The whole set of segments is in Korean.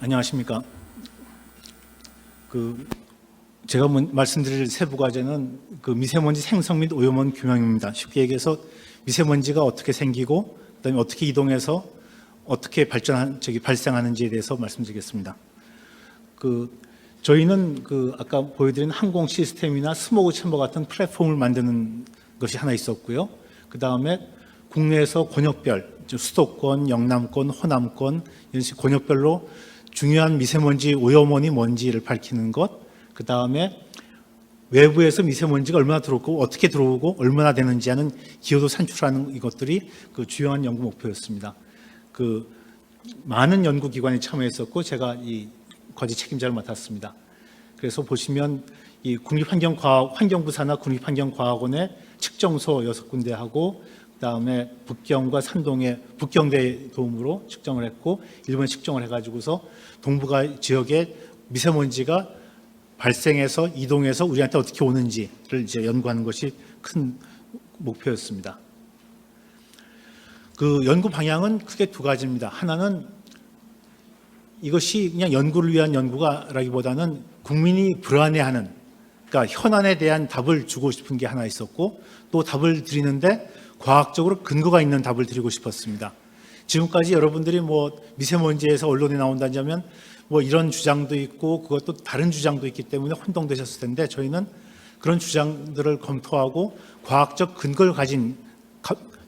안녕하십니까. 제가 말씀드릴 세부 과제는 미세먼지 생성 및 오염원 규명입니다. 쉽게 얘기해서 미세먼지가 어떻게 생기고 그다음에 어떻게 이동해서 어떻게 발생하는지에 대해서 말씀드리겠습니다. 저희는 아까 보여드린 항공 시스템이나 스모그 챔버 같은 플랫폼을 만드는 것이 하나 있었고요. 그 다음에 국내에서 권역별, 수도권, 영남권, 호남권 이런 식 권역별로 중요한 미세먼지 오염원이 뭔지를 밝히는 것, 그 다음에 외부에서 미세먼지가 얼마나 들어오고 어떻게 들어오고 얼마나 되는지 하는 기호도 산출하는 이것들이 주요한 연구 목표였습니다. 많은 연구기관이 참여했었고 제가 이 과제 책임자를 맡았습니다. 그래서 보시면 이 환경부사나 국립환경과학원의 측정소 6군데하고 그다음에 북경과 산동의 북경대 도움으로 측정을 했고 일본에 측정을 해가지고서 동북아 지역에 미세먼지가 발생해서 이동해서 우리한테 어떻게 오는지를 이제 연구하는 것이 큰 목표였습니다. 연구 방향은 크게 두 가지입니다. 하나는 이것이 그냥 연구를 위한 연구가라기보다는 국민이 불안해하는, 그러니까 현안에 대한 답을 주고 싶은 게 하나 있었고 또 답을 드리는데 과학적으로 근거가 있는 답을 드리고 싶었습니다. 지금까지 여러분들이 미세먼지에서 언론에 나온다면 이런 주장도 있고 그것도 다른 주장도 있기 때문에 혼동되셨을 텐데 저희는 그런 주장들을 검토하고 과학적 근거를 가진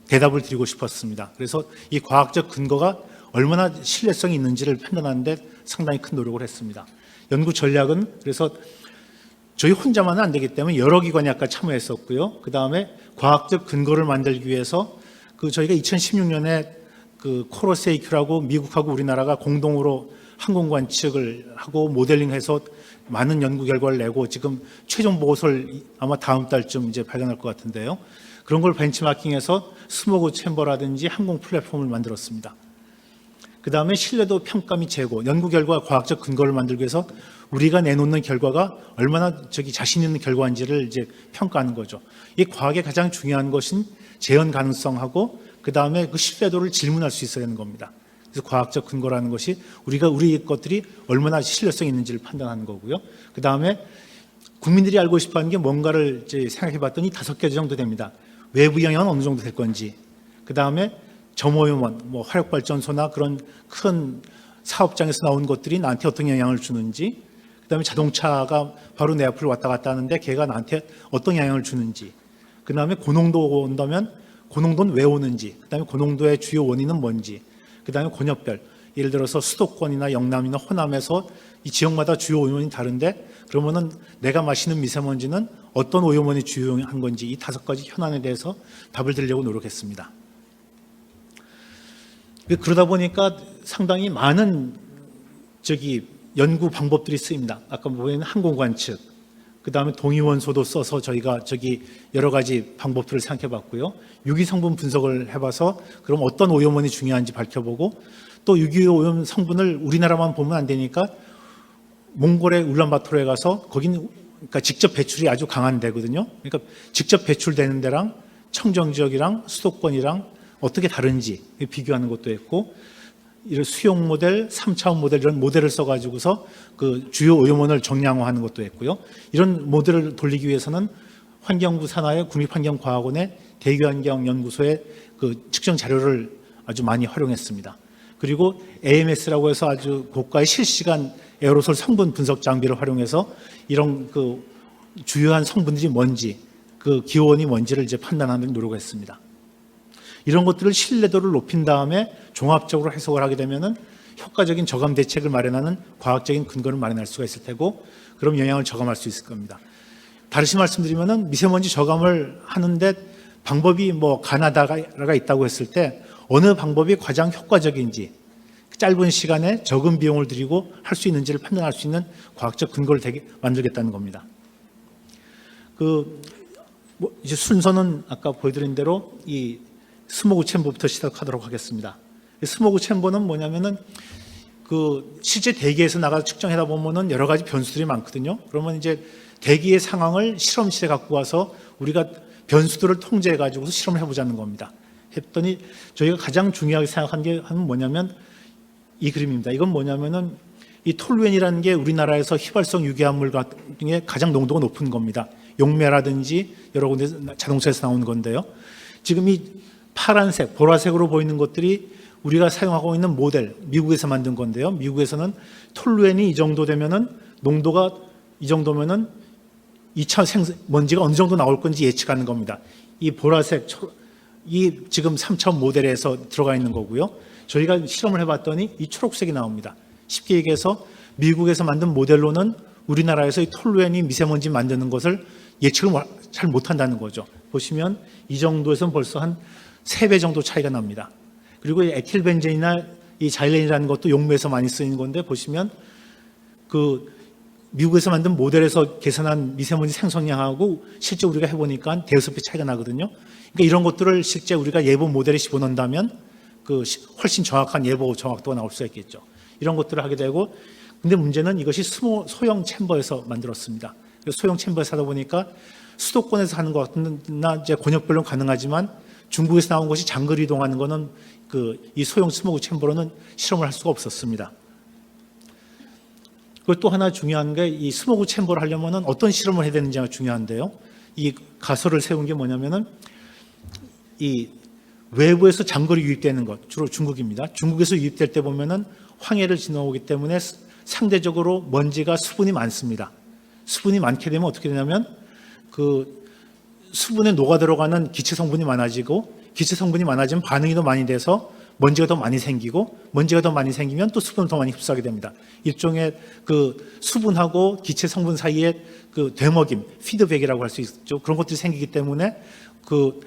대답을 드리고 싶었습니다. 그래서 이 과학적 근거가 얼마나 신뢰성이 있는지를 판단하는 데 상당히 큰 노력을 했습니다. 연구 전략은 그래서 저희 혼자만은 안 되기 때문에 여러 기관이 아까 참여했었고요. 그 다음에 과학적 근거를 만들기 위해서 저희가 2016년에 코로세이큐라고 미국하고 우리나라가 공동으로 항공 관측을 하고 모델링해서 많은 연구 결과를 내고 지금 최종 보고서를 아마 다음 달쯤 이제 발견할 것 같은데요. 그런 걸 벤치마킹해서 스모그 챔버라든지 항공 플랫폼을 만들었습니다. 그 다음에 신뢰도 평가 및 재고, 연구 결과 과학적 근거를 만들기 위해서 우리가 내놓는 결과가 얼마나 자신 있는 결과인지를 이제 평가하는 거죠. 이 과학의 가장 중요한 것은 재현 가능성하고 그 다음에 그 신뢰도를 질문할 수 있어야 하는 겁니다. 그래서 과학적 근거라는 것이 우리 것들이 얼마나 신뢰성이 있는지를 판단하는 거고요. 그 다음에 국민들이 알고 싶어하는 게 뭔가를 이제 생각해봤더니 5개 정도 됩니다. 외부 영향은 어느 정도 될 건지, 그 다음에 점오염원, 화력발전소나 그런 큰 사업장에서 나온 것들이 나한테 어떤 영향을 주는지, 그 다음에 자동차가 바로 내 앞을 왔다 갔다 하는데 걔가 나한테 어떤 영향을 주는지, 그 다음에 고농도가 온다면 고농도는 왜 오는지, 그 다음에 고농도의 주요 원인은 뭔지, 그 다음에 권역별, 예를 들어서 수도권이나 영남이나 호남에서 이 지역마다 주요 오염원이 다른데 그러면은 내가 마시는 미세먼지는 어떤 오염원이 주요한 건지 이 5가지 현안에 대해서 답을 드리려고 노력했습니다. 그러다 보니까 상당히 많은 연구 방법들이 쓰입니다. 아까 보면 항공 관측, 그 다음에 동위원소도 써서 저희가 여러 가지 방법들을 생각해 봤고요. 유기 성분 분석을 해봐서 그럼 어떤 오염원이 중요한지 밝혀보고 또 유기 오염 성분을 우리나라만 보면 안 되니까 몽골의 울란바토르에 가서 거기는 그러니까 직접 배출이 아주 강한 데거든요. 그러니까 직접 배출되는 데랑 청정 지역이랑 수도권이랑 어떻게 다른지 비교하는 것도 했고, 이런 수용 모델, 3차원 모델 이런 모델을 써가지고서 주요 오염원을 정량화하는 것도 했고요. 이런 모델을 돌리기 위해서는 환경부 산하의 국립환경과학원의 대기환경연구소의 측정 자료를 아주 많이 활용했습니다. 그리고 AMS라고 해서 아주 고가의 실시간 에어로솔 성분 분석 장비를 활용해서 이런 주요한 성분들이 뭔지, 기호원이 뭔지를 이제 판단하는 데 노력했습니다. 이런 것들을 신뢰도를 높인 다음에 종합적으로 해석을 하게 되면은 효과적인 저감 대책을 마련하는 과학적인 근거를 마련할 수가 있을 테고, 그럼 영향을 저감할 수 있을 겁니다. 다시 말씀드리면은 미세먼지 저감을 하는데 방법이 가나다가 있다고 했을 때 어느 방법이 가장 효과적인지, 짧은 시간에 적은 비용을 들이고 할 수 있는지를 판단할 수 있는 과학적 근거를 만들겠다는 겁니다. 이제 순서는 아까 보여드린 대로 이 스모그 챔버부터 시작하도록 하겠습니다. 스모그 챔버는 뭐냐면은 실제 대기에서 나가서 측정하다 보면은 여러 가지 변수들이 많거든요. 그러면 이제 대기의 상황을 실험실에 갖고 와서 우리가 변수들을 통제해 가지고서 실험을 해보자는 겁니다. 했더니 저희가 가장 중요하게 생각한 게 뭐냐면 이 그림입니다. 이건 뭐냐면은 이 톨루엔이라는 게 우리나라에서 휘발성 유기화물 중에 가장 농도가 높은 겁니다. 용매라든지 여러 군데 자동차에서 나오는 건데요. 지금 이 파란색, 보라색으로 보이는 것들이 우리가 사용하고 있는 모델, 미국에서 만든 건데요. 미국에서는 톨루엔이 이 정도 되면은 농도가 이 정도면은 2차 먼지가 어느 정도 나올 건지 예측하는 겁니다. 이 보라색, 이 지금 3차 모델에서 들어가 있는 거고요. 저희가 실험을 해봤더니 이 초록색이 나옵니다. 쉽게 얘기해서 미국에서 만든 모델로는 우리나라에서 이 톨루엔이 미세먼지 만드는 것을 예측을 잘 못한다는 거죠. 보시면 이 정도에서는 벌써 한 3배 정도 차이가 납니다. 그리고 이 에틸벤젠이나 이 자일렌이라는 것도 용매에서 많이 쓰이는 건데 보시면 그 미국에서 만든 모델에서 계산한 미세먼지 생성량하고 실제 우리가 해보니까 대여섯 배 차이가 나거든요. 그러니까 이런 것들을 실제 우리가 예보 모델에 집어넣는다면 그 훨씬 정확한 예보 정확도가 나올 수가 있겠죠. 이런 것들을 하게 되고, 근데 문제는 이것이 소형 챔버에서 만들었습니다. 소형 챔버에서 하다 보니까 수도권에서 하는 것나 이제 권역별로 가능하지만 중국에서 나온 것이 장거리 이동하는 거는 이 소형 스모그 챔버로는 실험을 할 수가 없었습니다. 그리고 또 하나 중요한 게 이 스모그 챔버를 하려면은 어떤 실험을 해야 되는지가 중요한데요. 이 가설을 세운 게 뭐냐면은 이 외부에서 장거리 유입되는 것, 주로 중국입니다. 중국에서 유입될 때 보면은 황해를 지나오기 때문에 상대적으로 먼지가 수분이 많습니다. 수분이 많게 되면 어떻게 되냐면 그 수분에 녹아 들어가는 기체 성분이 많아지고, 기체 성분이 많아지면 반응이 더 많이 돼서 먼지가 더 많이 생기고, 먼지가 더 많이 생기면 또 수분을 더 많이 흡수하게 됩니다. 일종의 그 수분하고 기체 성분 사이에 그 되먹임, 피드백이라고 할 수 있죠. 그런 것들이 생기기 때문에 그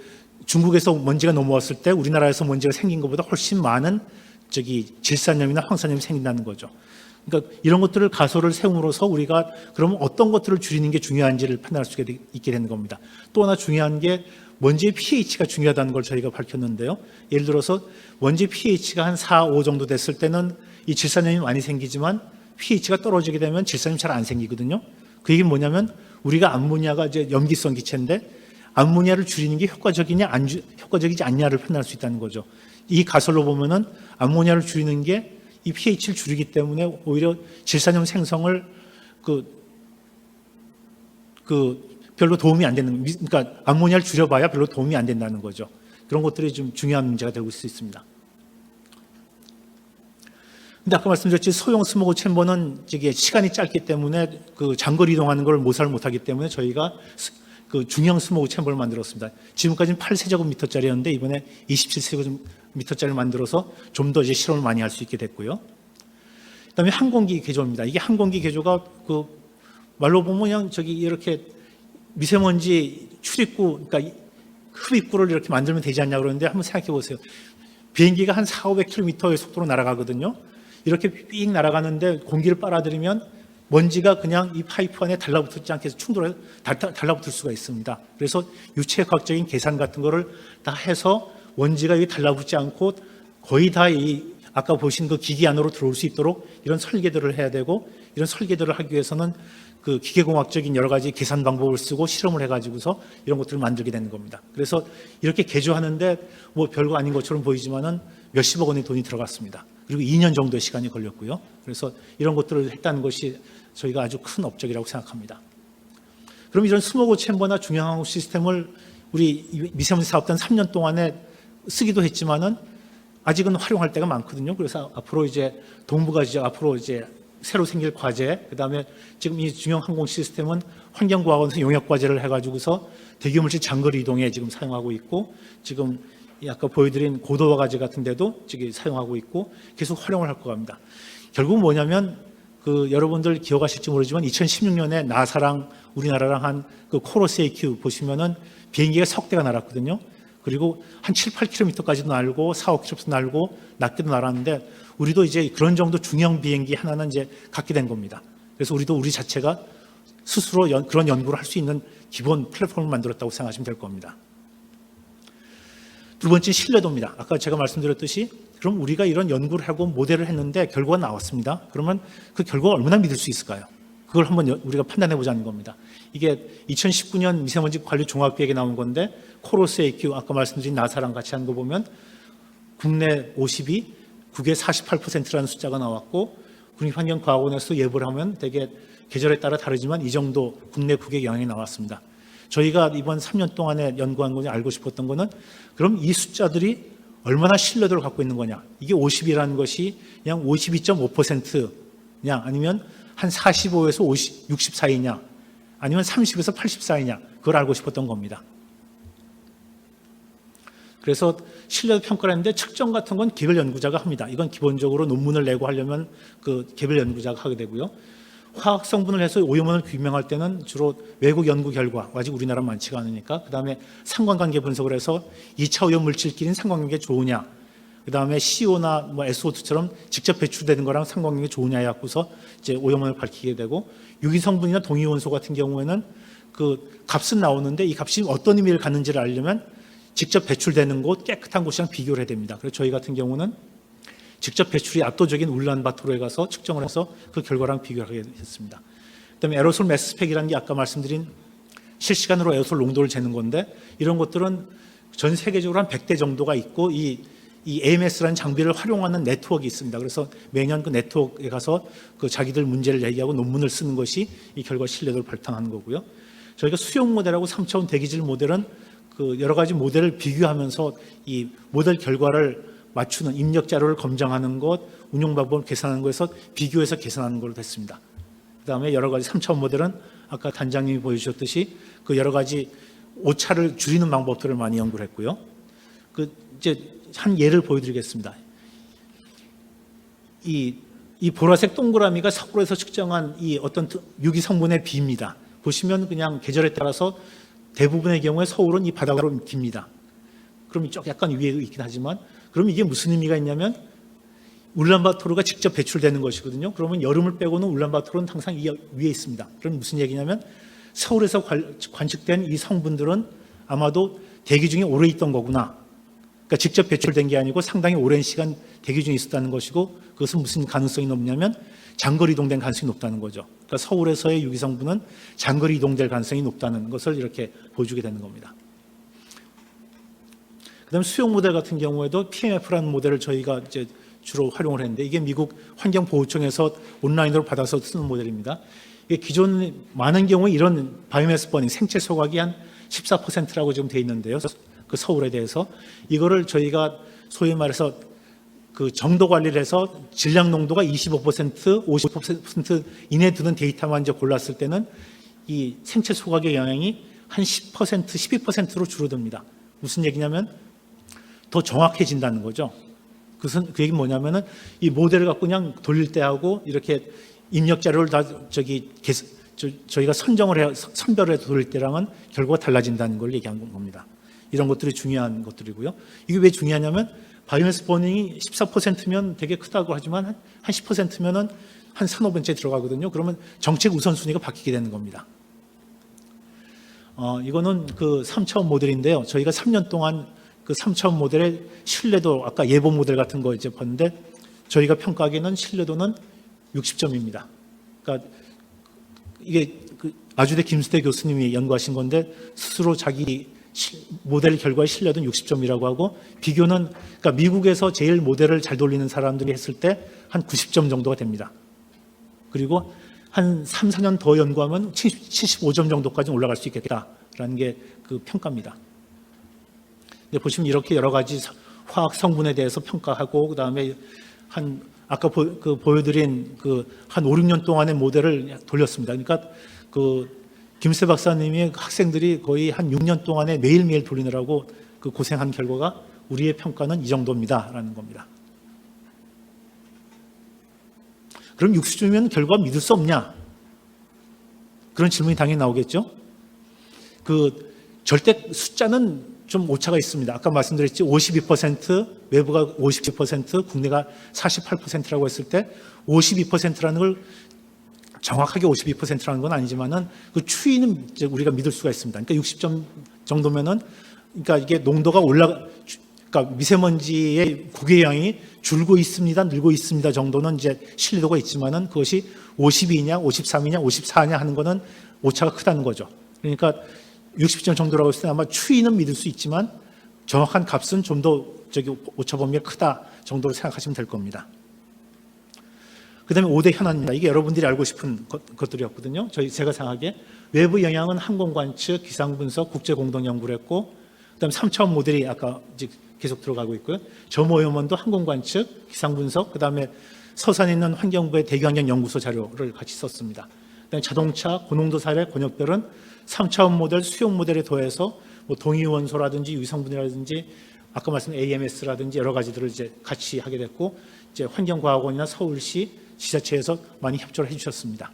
중국에서 먼지가 넘어왔을 때 우리나라에서 먼지가 생긴 것보다 훨씬 많은 질산염이나 황산염이 생긴다는 거죠. 그러니까 이런 것들을 가설을 세움으로써 우리가 그러면 어떤 것들을 줄이는 게 중요한지를 판단할 수 있게 되는 겁니다. 또 하나 중요한 게 먼지의 pH가 중요하다는 걸 저희가 밝혔는데요. 예를 들어서 먼지 pH가 한 4, 5 정도 됐을 때는 이 질산염이 많이 생기지만 pH가 떨어지게 되면 질산염이 잘 안 생기거든요. 그 얘기는 뭐냐면 우리가 암모니아가 이제 염기성 기체인데 암모니아를 줄이는 게 효과적이지 않냐를 판단할 수 있다는 거죠. 이 가설로 보면은 암모니아를 줄이는 게 이 pH를 줄이기 때문에 오히려 질산염 생성을 별로 도움이 안 되는, 그러니까 암모니아를 줄여봐야 별로 도움이 안 된다는 거죠. 그런 것들이 좀 중요한 문제가 되고 있을 수 있습니다. 근데 아까 말씀드렸지 소형 스모그 챔버는 이게 시간이 짧기 때문에 그 장거리 이동하는 걸 모사를 못하기 때문에 저희가 그 중형 스모그 챔버를 만들었습니다. 지금까지는 8세제곱미터짜리였는데 이번에 27세제곱미터짜리를 만들어서 좀 더 이제 실험을 많이 할 수 있게 됐고요. 그다음에 항공기 개조입니다. 이게 항공기 개조가 그 말로 보면 그냥 이렇게 미세먼지 출입구, 그러니까 흡입구를 이렇게 만들면 되지 않냐 그러는데 한번 생각해 보세요. 비행기가 한 400~500km의 속도로 날아가거든요. 이렇게 삑 날아가는데 공기를 빨아들이면 먼지가 그냥 이 파이프 안에 달라붙지 않게 해서 달라붙을 수가 있습니다. 그래서 유체과학적인 계산 같은 거를 다 해서 먼지가 여기 달라붙지 않고 거의 다 아까 보신 그 기기 안으로 들어올 수 있도록 이런 설계들을 해야 되고, 이런 설계들을 하기 위해서는 그 기계공학적인 여러 가지 계산 방법을 쓰고 실험을 해가지고서 이런 것들을 만들게 되는 겁니다. 그래서 이렇게 개조하는데 뭐 별거 아닌 것처럼 보이지만은 몇십억 원의 돈이 들어갔습니다. 그리고 2년 정도의 시간이 걸렸고요. 그래서 이런 것들을 했다는 것이 저희가 아주 큰 업적이라고 생각합니다. 그럼 이런 스모그 챔버나 중형항공 시스템을 우리 미세먼지 사업단 3년 동안에 쓰기도 했지만은 아직은 활용할 때가 많거든요. 그래서 앞으로 이제 동부가 이제 앞으로 이제 새로 생길 과제, 그다음에 지금 이 중형항공 시스템은 환경과학원에서 용역과제를 해가지고서 대기물질 장거리 이동에 지금 사용하고 있고, 지금 아까 보여드린 고도화 과제 같은 데도 지금 사용하고 있고 계속 활용을 할 것 같습니다. 결국 뭐냐면 여러분들 기억하실지 모르지만 2016년에 나사랑 우리나라랑 한 그 코러스 AQ 보시면은 비행기가 석 대가 날았거든요. 그리고 한 7, 8km까지도 날고 4, 5km도 날고 낮게도 날았는데 우리도 이제 그런 정도 중형 비행기 하나는 이제 갖게 된 겁니다. 그래서 우리도 우리 자체가 스스로 그런 연구를 할 수 있는 기본 플랫폼을 만들었다고 생각하시면 될 겁니다. 두 번째 신뢰도입니다. 아까 제가 말씀드렸듯이 그럼 우리가 이런 연구를 하고 모델을 했는데 결과가 나왔습니다. 그러면 그 결과가 얼마나 믿을 수 있을까요? 그걸 한번 우리가 판단해 보자는 겁니다. 이게 2019년 미세먼지 관리 종합계획에 나온 건데 코러스 AQ 아까 말씀드린 나사랑 같이 한 거 보면 국내 50이 국외 48%라는 숫자가 나왔고 국립환경과학원에서 예보를 하면 되게 계절에 따라 다르지만 이 정도 국내 국외 영향이 나왔습니다. 저희가 이번 3년 동안에 연구한 거니 알고 싶었던 거는 그럼 이 숫자들이 얼마나 신뢰도를 갖고 있는 거냐. 이게 50이라는 것이 그냥 52.5%냐 아니면 한 45에서 60 사이냐 아니면 30에서 80 사이냐 그걸 알고 싶었던 겁니다. 그래서 신뢰도 평가를 했는데 측정 같은 건 개별 연구자가 합니다. 이건 기본적으로 논문을 내고 하려면 그 개별 연구자가 하게 되고요. 화학 성분을 해서 오염원을 규명할 때는 주로 외국 연구 결과, 아직 우리나라 많지가 않으니까 그다음에 상관관계 분석을 해서 2차 오염 물질끼리는 상관관계 좋으냐, 그다음에 CO나 뭐 SO2처럼 직접 배출되는 거랑 상관관계 좋으냐 해갖고서 이제 오염원을 밝히게 되고, 유기 성분이나 동위원소 같은 경우에는 그 값은 나오는데 이 값이 어떤 의미를 갖는지를 알려면 직접 배출되는 곳, 깨끗한 곳이랑 비교를 해야 됩니다. 그래서 저희 같은 경우는 직접 배출이 압도적인 울란바토르에 가서 측정을 해서 그 결과랑 비교하게 됐습니다. 그다음에 에어솔 매스스펙이라는 게 아까 말씀드린 실시간으로 에어솔 농도를 재는 건데, 이런 것들은 전 세계적으로 한 100대 정도가 있고 이 AMS라는 장비를 활용하는 네트워크가 있습니다. 그래서 매년 그 네트워크에 가서 그 자기들 문제를 얘기하고 논문을 쓰는 것이 이 결과 신뢰도를 발표하는 거고요. 저희가 수용 모델하고 3차원 대기질 모델은 그 여러 가지 모델을 비교하면서 이 모델 결과를 맞추는 입력 자료를 검증하는 것, 운용 방법을 계산하는 것에서 비교해서 계산하는 걸로 됐습니다. 그다음에 여러 가지 3차원 모델은 아까 단장님이 보여주셨듯이 그 여러 가지 오차를 줄이는 방법들을 많이 연구를 했고요. 그 이제 한 예를 보여드리겠습니다. 이 보라색 동그라미가 서울에서 측정한 이 어떤 유기 성분의 비입니다. 보시면 그냥 계절에 따라서 대부분의 경우에 서울은 이 바닥으로 깁니다. 그럼 이쪽 약간 위에 있긴 하지만, 그럼 이게 무슨 의미가 있냐면 울란바토르가 직접 배출되는 것이거든요. 그러면 여름을 빼고는 울란바토르는 항상 이 위에 있습니다. 그럼 무슨 얘기냐면 서울에서 관측된 이 성분들은 아마도 대기 중에 오래 있던 거구나. 그러니까 직접 배출된 게 아니고 상당히 오랜 시간 대기 중에 있었다는 것이고, 그것은 무슨 가능성이 높냐면 장거리 이동된 가능성이 높다는 거죠. 그러니까 서울에서의 유기 성분은 장거리 이동될 가능성이 높다는 것을 이렇게 보여주게 되는 겁니다. 그다음 수용 모델 같은 경우에도 PMF라는 모델을 저희가 이제 주로 활용을 했는데, 이게 미국 환경보호청에서 온라인으로 받아서 쓰는 모델입니다. 이게 기존 많은 경우에 이런 바이오매스 버닝 생체 소각이 한 14%라고 지금 돼 있는데요. 그 서울에 대해서 이거를 저희가 소위 말해서 그 정도 관리를 해서 질량 농도가 25%, 50% 이내에 드는 데이터만 이제 골랐을 때는 이 생체 소각의 영향이 한 10%, 12%로 줄어듭니다. 무슨 얘기냐면 더 정확해진다는 거죠. 그 얘기는 뭐냐면은 이 모델을 갖고 그냥 돌릴 때 하고 이렇게 입력 자료를 다 저희가 선별을 해서 돌릴 때랑은 결과가 달라진다는 걸 얘기한 겁니다. 이런 것들이 중요한 것들이고요. 이게 왜 중요하냐면 바이오매스 버닝이 14%면 되게 크다고 하지만 한 10%면은 한 4~5번째 들어가거든요. 그러면 정책 우선순위가 바뀌게 되는 겁니다. 이거는 그 3차원 모델인데요. 저희가 3년 동안 그 3차원 모델의 신뢰도, 아까 예보 모델 같은 거 이제 봤는데 저희가 평가하기에는 신뢰도는 60점입니다. 그러니까 이게 그 아주대 김수태 교수님이 연구하신 건데 스스로 자기 모델 결과의 신뢰도는 60점이라고 하고, 비교는 그러니까 미국에서 제일 모델을 잘 돌리는 사람들이 했을 때 한 90점 정도가 됩니다. 그리고 한 3~4년 더 연구하면 75점 정도까지 올라갈 수 있겠다라는 게 그 평가입니다. 근데 보시면 이렇게 여러 가지 화학 성분에 대해서 평가하고, 그다음에 한 아까 보여드린 그 한 5~6년 동안의 모델을 돌렸습니다. 그러니까 그 김세 박사님이 학생들이 거의 한 6년 동안에 매일매일 돌리느라고 그 고생한 결과가 우리의 평가는 이 정도입니다라는 겁니다. 그럼 60점이면 결과 믿을 수 없냐? 그런 질문이 당연히 나오겠죠. 그 절대 숫자는 좀 오차가 있습니다. 아까 말씀드렸지 52%, 외부가 57%, 국내가 48%라고 했을 때 52%라는 걸 정확하게 52%라는 건 아니지만은 그 추이는 이제 우리가 믿을 수가 있습니다. 그러니까 60점 정도면은, 그러니까 이게 농도가 그러니까 미세먼지의 국외양이 줄고 있습니다, 늘고 있습니다 정도는 이제 신뢰도가 있지만은 그것이 52냐, 53이냐, 54냐 하는 거는 오차가 크다는 거죠. 그러니까 60점 정도라고 했을 때 아마 추이는 믿을 수 있지만 정확한 값은 좀 더 오차 범위가 크다 정도로 생각하시면 될 겁니다. 그다음에 5대 현안입니다. 이게 여러분들이 알고 싶은 것들이었거든요. 제가 생각하기에 외부 영향은 항공 관측, 기상 분석, 국제 공동 연구를 했고, 그다음에 3차원 모델이 아까 이제 계속 들어가고 있고요. 점오염원도 항공 관측, 기상 분석, 그다음에 서산에 있는 환경부의 대기환경 연구소 자료를 같이 썼습니다. 그다음에 자동차, 고농도 사례, 권역별은 3차원 모델, 수용 모델에 더해서 뭐 동위원소라든지 유성분이라든지 아까 말씀드린 AMS라든지 여러 가지들을 이제 같이 하게 됐고, 이제 환경과학원이나 서울시 지자체에서 많이 협조를 해주셨습니다.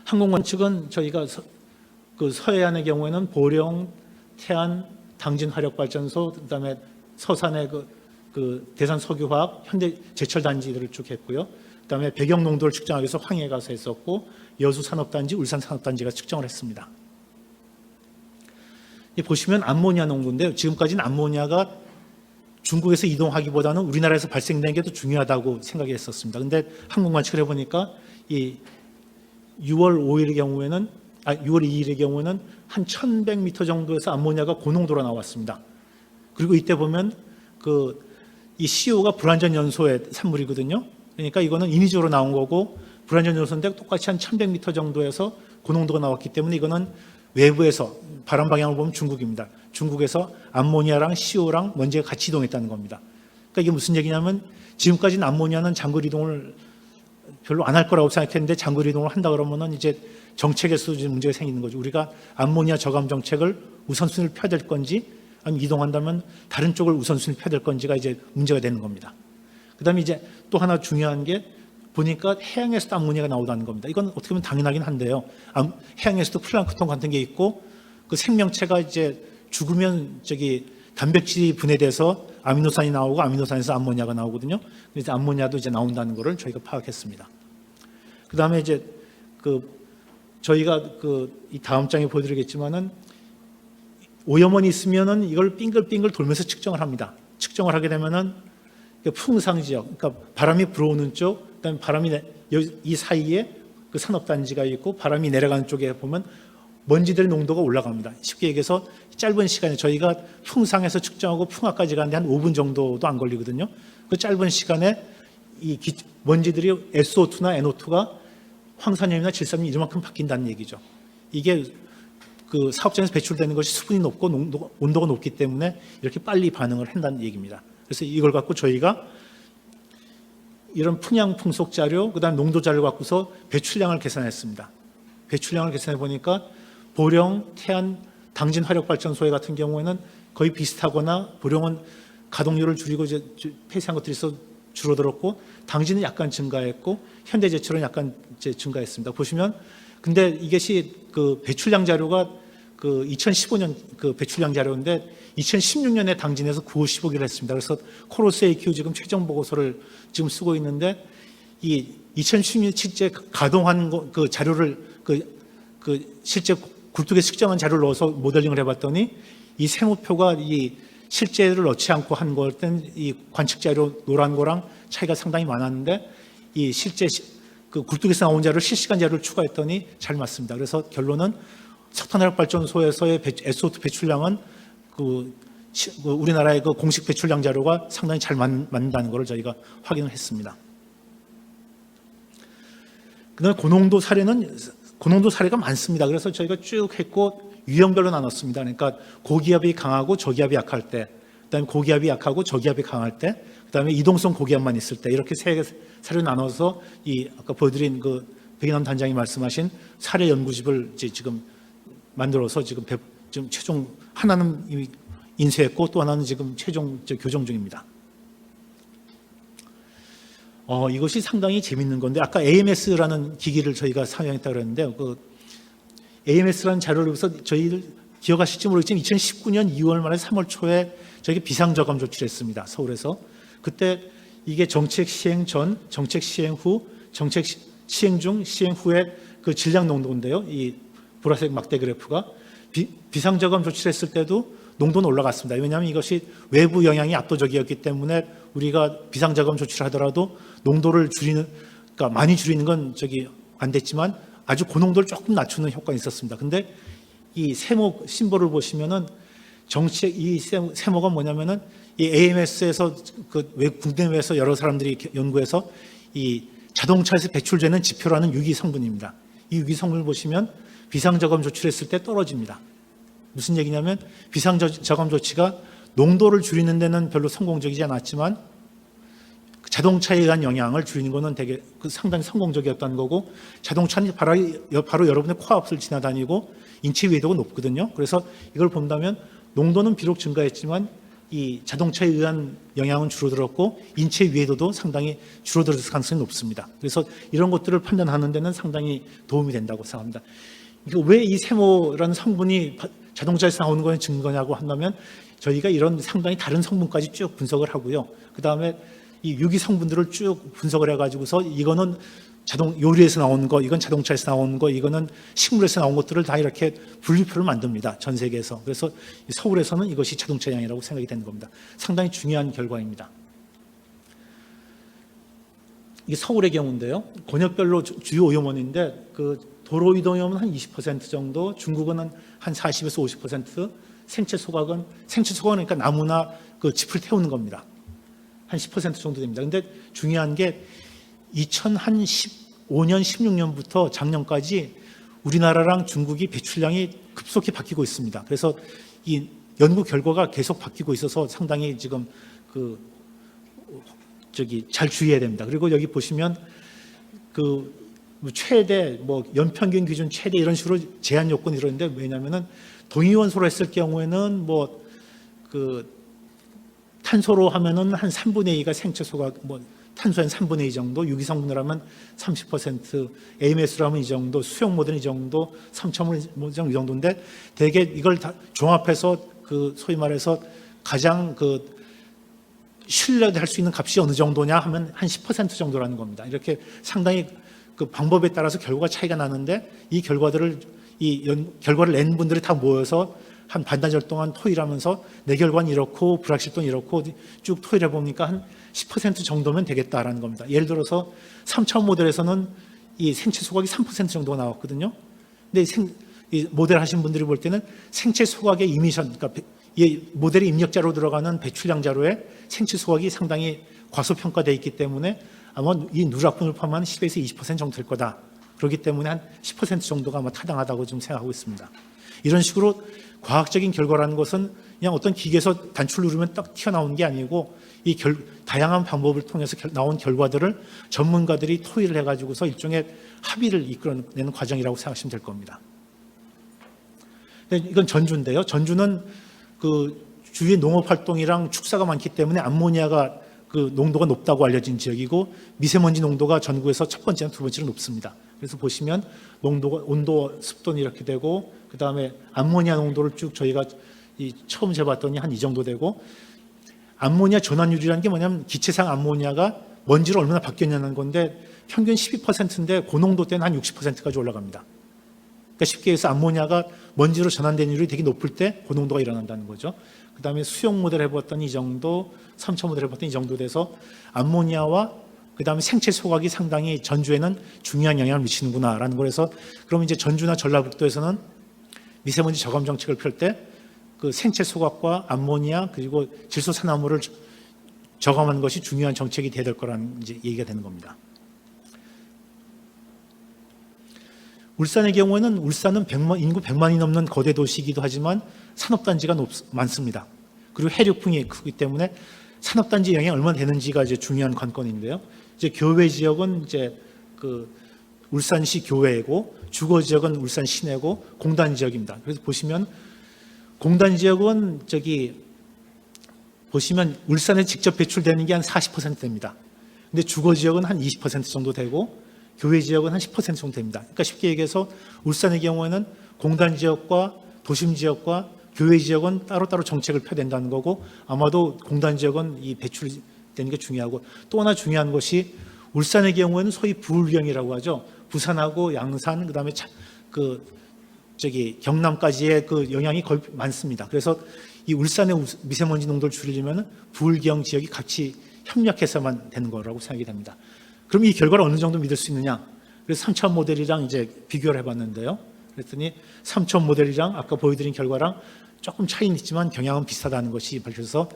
항공관측은 저희가 그 서해안의 경우에는 보령, 태안, 당진 화력발전소, 그다음에 서산의 그 대산 석유화학, 현대 제철 단지들을 쭉 했고요. 그다음에 배경 농도를 측정하기 위해서 황해에 가서 했었고, 여수 산업단지, 울산 산업단지가 측정을 했습니다. 보시면 암모니아 농도인데요. 지금까지는 암모니아가 중국에서 이동하기보다는 우리나라에서 발생된 게 더 중요하다고 생각했었습니다. 근데 항공 관측을 해보니까 이 6월 5일의 경우에는 6월 2일의 경우에는 한 1,100m 정도에서 암모니아가 고농도로 나왔습니다. 그리고 이때 보면 이 CO가 불완전 연소의 산물이거든요. 그러니까 이거는 인위적으로 나온 거고, 불완전 연소인데 똑같이 한 1,100m 정도에서 고농도가 나왔기 때문에 이거는 외부에서 바람 방향을 보면 중국입니다. 중국에서 암모니아랑 CO랑 먼지가 같이 이동했다는 겁니다. 그러니까 이게 무슨 얘기냐면, 지금까지는 암모니아는 장거리 이동을 별로 안 할 거라고 생각했는데 장거리 이동을 한다 그러면은 이제 정책에서 문제가 생기는 거죠. 우리가 암모니아 저감 정책을 우선순위를 펴야 될 건지, 아니면 이동한다면 다른 쪽을 우선순위를 펴야 될 건지가 이제 문제가 되는 겁니다. 그다음에 이제 또 하나 중요한 게, 보니까 해양에서도 암모니아가 나오다는 겁니다. 이건 어떻게 보면 당연하긴 한데요. 해양에서도 플랑크톤 같은 게 있고, 그 생명체가 이제 죽으면 단백질이 분해돼서 아미노산이 나오고, 아미노산에서 암모니아가 나오거든요. 그래서 암모니아도 이제 나온다는 것을 저희가 파악했습니다. 그 다음에 이제 저희가 이 다음 장에 보여드리겠지만은, 오염원이 있으면은 이걸 빙글빙글 돌면서 측정을 합니다. 측정을 하게 되면은 풍상 지역, 그러니까 바람이 불어오는 쪽, 그다음에 이 사이에 그 산업단지가 있고, 바람이 내려가는 쪽에 보면 먼지들의 농도가 올라갑니다. 쉽게 얘기해서 짧은 시간에 저희가 풍상에서 측정하고 풍하까지 가는데 한 5분 정도도 안 걸리거든요. 그 짧은 시간에 이 먼지들이 SO2나 NO2가 황산염이나 질산염이 이만큼 바뀐다는 얘기죠. 이게 그 사업장에서 배출되는 것이 수분이 높고 온도가 높기 때문에 이렇게 빨리 반응을 한다는 얘기입니다. 그래서 이걸 갖고 저희가 이런 풍향 풍속 자료, 그다음 농도 자료 갖고서 배출량을 계산했습니다. 배출량을 계산해 보니까 보령, 태안, 당진 화력발전소에 같은 경우에는 거의 비슷하거나, 보령은 가동률을 줄이고 이제 폐쇄한 것들이 있어 줄어들었고, 당진은 약간 증가했고, 현대제철은 약간 이제 증가했습니다. 보시면, 근데 이것이 그 배출량 자료가 2015년 그 배출량 자료인데, 2016년에 당진에서 9,15기를 했습니다. 그래서 코로스 AQ 지금 최종 보고서를 지금 쓰고 있는데, 이 2016년 실제 가동한 그 자료를 실제 굴뚝에 측정한 자료를 넣어서 모델링을 해봤더니, 이 세모표가 이 실제를 넣지 않고 한 거는 이 관측 자료 노란 거랑 차이가 상당히 많았는데, 이 실제 그 굴뚝에서 나온 자료를 실시간 자료를 추가했더니 잘 맞습니다. 그래서 결론은 석탄화력발전소에서의 SO2 배출량은 우리나라의 그 공식 배출량 자료가 상당히 잘 맞는다는 것을 저희가 확인을 했습니다. 그다음에 고농도 사례가 많습니다. 그래서 저희가 쭉 했고 유형별로 나눴습니다. 그러니까 고기압이 강하고 저기압이 약할 때, 그다음에 고기압이 약하고 저기압이 강할 때, 그다음에 이동성 고기압만 있을 때, 이렇게 세 사례로 나눠서 아까 보여드린 그 백인남 단장이 말씀하신 사례 연구집을 지금 만들어서 지금 최종 하나는 이미 인쇄했고, 또 하나는 지금 최종 교정 중입니다. 이것이 상당히 재밌는 건데, 아까 AMS라는 기기를 저희가 사용했다고 그랬는데요. 그 AMS라는 자료를 위해서 저희들 기억하실지 모르겠지만 2019년 2월 말에 3월 초에 저희가 비상저감 조치를 했습니다. 서울에서. 그때 이게 정책 시행 전, 정책 시행 후, 정책 시행 중, 시행 후의 그 질량 농도인데요. 이 보라색 막대 그래프가 비상저감 조치를 했을 때도 농도는 올라갔습니다. 왜냐하면 이것이 외부 영향이 압도적이었기 때문에 우리가 비상저감 조치를 하더라도 농도를 그러니까 많이 줄이는 건 안 됐지만 아주 고농도를 조금 낮추는 효과가 있었습니다. 근데 이 세모 심볼을 보시면은 이 세모가 뭐냐면은 이 AMS에서 국내외에서 여러 사람들이 연구해서 이 자동차에서 배출되는 지표라는 유기 성분입니다. 이 유기 성분을 보시면 비상저감 조치를 했을 때 떨어집니다. 무슨 얘기냐면 비상저감 조치가 농도를 줄이는 데는 별로 성공적이지 않았지만 자동차에 의한 영향을 줄이는 것은 되게 상당히 성공적이었다는 거고, 자동차는 바로 여러분의 코앞을 지나다니고 인체 위해도가 높거든요. 그래서 이걸 본다면 농도는 비록 증가했지만 이 자동차에 의한 영향은 줄어들었고 인체 위해도도 상당히 줄어들 가능성이 높습니다. 그래서 이런 것들을 판단하는 데는 상당히 도움이 된다고 생각합니다. 왜 이 세모라는 성분이 자동차에서 나오는 거에 증거냐고 한다면, 저희가 이런 상당히 다른 성분까지 쭉 분석을 하고요. 그 다음에 이 유기 성분들을 쭉 분석을 해가지고서 이거는 요리에서 나온 거, 이건 자동차에서 나온 거, 이거는 식물에서 나온 것들을 다 이렇게 분류표를 만듭니다. 전 세계에서. 그래서 서울에서는 이것이 자동차 양이라고 생각이 되는 겁니다. 상당히 중요한 결과입니다. 이게 서울의 경우인데요. 권역별로 주요 오염원인데 도로 이동 오염은 한 20% 정도, 중국은 한 40에서 50%, 생체 소각은 그러니까 나무나 짚을 태우는 겁니다. 한 10% 정도 됩니다. 근데 중요한 게 2015년, 16년부터 작년까지 우리나라랑 중국이 배출량이 급속히 바뀌고 있습니다. 그래서 이 연구 결과가 계속 바뀌고 있어서 상당히 지금 잘 주의해야 됩니다. 그리고 여기 보시면 최대 연평균 기준 최대 이런 식으로 제한 요건이 이러는데, 왜냐하면은 동위원소로 했을 경우에는 탄소로 하면은 한 3분의 2가 생체 소각, 탄소의 3분의 2 정도, 유기성분으로 하면 30%, AMS로 하면 이 정도, 수용 모델은 이 정도, 3.5 이 정도인데, 대개 이걸 다 종합해서 소위 말해서 가장 신뢰할 수 있는 값이 어느 정도냐 하면 한 10% 정도라는 겁니다. 이렇게 상당히 방법에 따라서 결과가 차이가 나는데, 이 결과를 낸 분들이 다 모여서 한 반나절 동안 토의하면서 내 결과는 이렇고 불확실도는 이렇고 쭉 토의를 해보니까 한 10% 정도면 되겠다라는 겁니다. 예를 들어서 3차원 모델에서는 이 생체 소각이 3% 정도가 나왔거든요. 근데 이 모델 하신 분들이 볼 때는 생체 소각의 이미션, 그러니까 이 모델의 입력자로 들어가는 배출량 자료에 생체 소각이 상당히 과소평가되어 있기 때문에 아마 이 누락분을 포함한 10에서 20% 정도 될 거다. 그렇기 때문에 한 10% 정도가 아마 타당하다고 좀 생각하고 있습니다. 이런 식으로 과학적인 결과라는 것은 그냥 어떤 기계에서 단추를 누르면 딱 튀어나오는 게 아니고, 이 다양한 방법을 통해서 나온 결과들을 전문가들이 토의를 해가지고서 일종의 합의를 이끌어내는 과정이라고 생각하시면 될 겁니다. 이건 전주인데요. 전주는 주위에 농업활동이랑 축사가 많기 때문에 암모니아가 농도가 높다고 알려진 지역이고, 미세먼지 농도가 전국에서 첫 번째나 두 번째로 높습니다. 그래서 보시면 온도, 습도는 이렇게 되고, 그 다음에 암모니아 농도를 쭉 저희가 처음 재봤더니 한 이 정도 되고, 암모니아 전환율이라는 게 뭐냐면 기체상 암모니아가 먼지로 얼마나 바뀌었냐는 건데, 평균 12%인데 고농도 때는 한 60%까지 올라갑니다. 그러니까 쉽게 해서 암모니아가 먼지로 전환되는 율이 되게 높을 때 고농도가 일어난다는 거죠. 그 다음에 수용 모델 해봤더니 이 정도, 3차 모델 해봤더니 이 정도 돼서 암모니아와 그 다음에 생체 소각이 상당히 전주에는 중요한 영향을 미치는구나라는 거라서, 그럼 이제 전주나 전라북도에서는 미세먼지 저감 정책을 펼 때 생체 소각과 암모니아 그리고 질소산화물을 저감하는 것이 중요한 정책이 돼야 될 거라는 이제 얘기가 되는 겁니다. 울산의 경우에는 울산은 인구 100만이 넘는 거대 도시이기도 하지만 산업단지가 많습니다. 그리고 해륙풍이 크기 때문에 산업단지 영향이 얼마나 되는지가 이제 중요한 관건인데요. 이제 교외 지역은 이제 울산시 교외고, 주거 지역은 울산 시내고, 공단 지역입니다. 그래서 보시면 공단 지역은 보시면 울산에 직접 배출되는 게 한 40% 됩니다. 근데 주거 지역은 한 20% 정도 되고, 교외 지역은 한 10% 정도 됩니다. 그러니까 쉽게 얘기해서 울산의 경우에는 공단 지역과 도심 지역과 교외 지역은 따로따로 정책을 펴야 된다는 거고, 아마도 공단 지역은 이 배출되는 게 중요하고, 또 하나 중요한 것이 울산의 경우에는 소위 부울경이라고 하죠. 부산하고 양산, 그다음에 경남까지의 영향이 거의 많습니다. 그래서 이 울산의 미세먼지 농도를 줄이려면 부울경 지역이 같이 협력해서만 되는 거라고 생각이 됩니다. 그럼 이 결과를 어느 정도 믿을 수 있느냐? 그래서 3차원 모델이랑 이제 비교를 해봤는데요. 그랬더니 3천 모델이랑 아까 보여드린 결과랑 조금 차이는 있지만 경향은 비슷하다는 것이 밝혀져서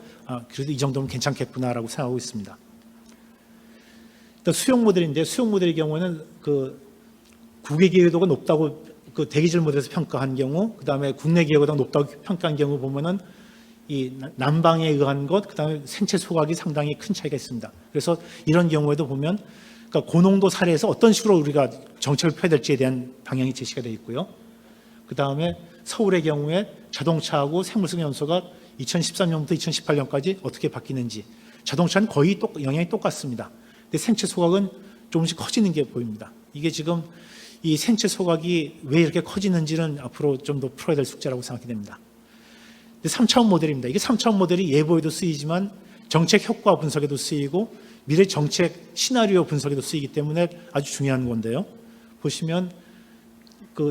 그래도 이 정도면 괜찮겠구나라고 생각하고 있습니다. 일단 수용 모델인데 수용 모델의 경우는 그 국외 기여도가 높다고 그 대기질 모델에서 평가한 경우, 그 다음에 국내 기여도가 높다고 평가한 경우 보면은 이 난방에 의한 것, 그 다음에 생체 소각이 상당히 큰 차이가 있습니다. 그래서 이런 경우에도 보면 그러니까 고농도 사례에서 어떤 식으로 우리가 정책을 펴야 될지에 대한 방향이 제시가 되어 있고요. 그 다음에 서울의 경우에 자동차하고 생물성 연소가 2013년부터 2018년까지 어떻게 바뀌는지, 자동차는 거의 영향이 똑같습니다. 근데 생체 소각은 조금씩 커지는 게 보입니다. 이게 지금 이 생체 소각이 왜 이렇게 커지는지는 앞으로 좀 더 풀어야 될 숙제라고 생각이 됩니다. 3차원 모델입니다. 이게 3차원 모델이 예보에도 쓰이지만 정책 효과 분석에도 쓰이고 미래 정책 시나리오 분석에도 쓰이기 때문에 아주 중요한 건데요. 보시면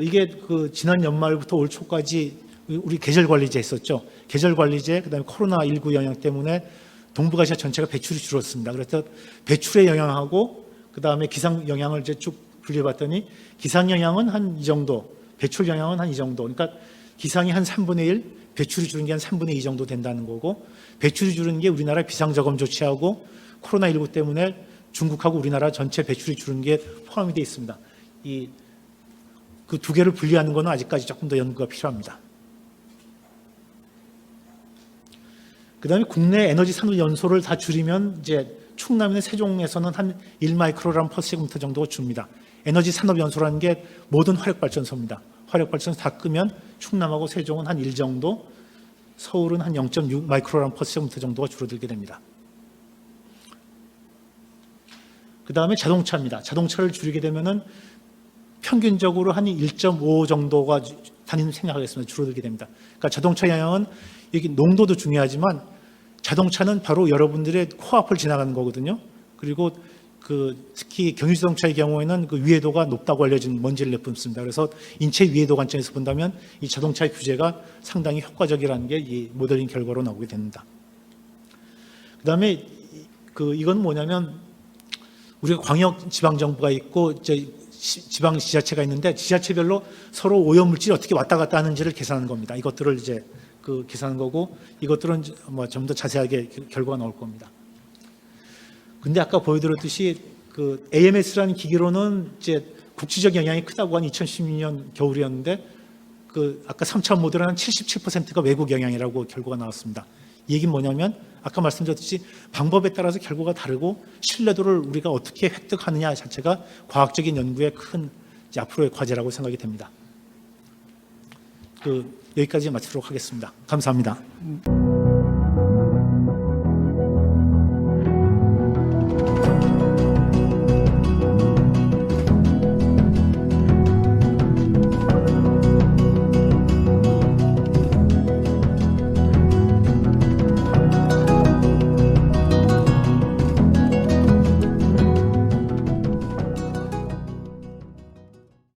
이게 지난 연말부터 올 초까지 우리 계절관리제 했었죠. 계절관리제, 그다음에 코로나19 영향 때문에 동북아시아 전체가 배출이 줄었습니다. 그래서 배출에 영향하고 그다음에 기상 영향을 이제 쭉 분류해봤더니 기상 영향은 한 이 정도, 배출 영향은 한 이 정도. 그러니까 기상이 한 3분의 1, 배출이 줄은 게 한 3분의 2 정도 된다는 거고, 배출이 줄은 게 우리나라 비상저감 조치하고 코로나19 때문에 중국하고 우리나라 전체 배출이 줄은 게 포함이 되어 있습니다. 그 두 개를 분리하는 것은 아직까지 조금 더 연구가 필요합니다. 그 다음에 국내 에너지 산업 연소를 다 줄이면 이제 충남이나 세종에서는 한 1마이크로그램 퍼 세금터 정도가 줍니다. 에너지 산업 연소라는 게 모든 화력발전소입니다. 화력발전소 다 끄면 충남하고 세종은 한 1 정도, 서울은 한 0.6 마이크로그램 퍼 세금터 정도가 줄어들게 됩니다. 그 다음에 자동차입니다. 자동차를 줄이게 되면은 평균적으로 한 1.5 정도가 단위는 생각하겠습니다. 줄어들게 됩니다. 그러니까 자동차 영향은 여기 농도도 중요하지만 자동차는 바로 여러분들의 코앞을 지나가는 거거든요. 그리고 특히 경유자동차의 경우에는 그 위해도가 높다고 알려진 먼지를 내뿜습니다. 그래서 인체 위해도 관점에서 본다면 이 자동차의 규제가 상당히 효과적이라는 게 이 모델링 결과로 나오게 됩니다. 그 다음에 이건 뭐냐면 우리가 광역 지방정부가 있고 이제 지방 지자체가 있는데 지자체별로 서로 오염물질이 어떻게 왔다 갔다 하는지를 계산하는 겁니다. 이것들을 이제 계산한 거고, 이것들은 좀 더 자세하게 결과가 나올 겁니다. 근데 아까 보여드렸듯이 AMS라는 기기로는 이제 국지적 영향이 크다고 한 2016년 겨울이었는데 아까 3차원 모델은 한 77%가 외국 영향이라고 결과가 나왔습니다. 이 얘기는 뭐냐면 아까 말씀드렸듯이 방법에 따라서 결과가 다르고 신뢰도를 우리가 어떻게 획득하느냐 자체가 과학적인 연구의 큰 이제 앞으로의 과제라고 생각이 됩니다. 여기까지 마치도록 하겠습니다. 감사합니다.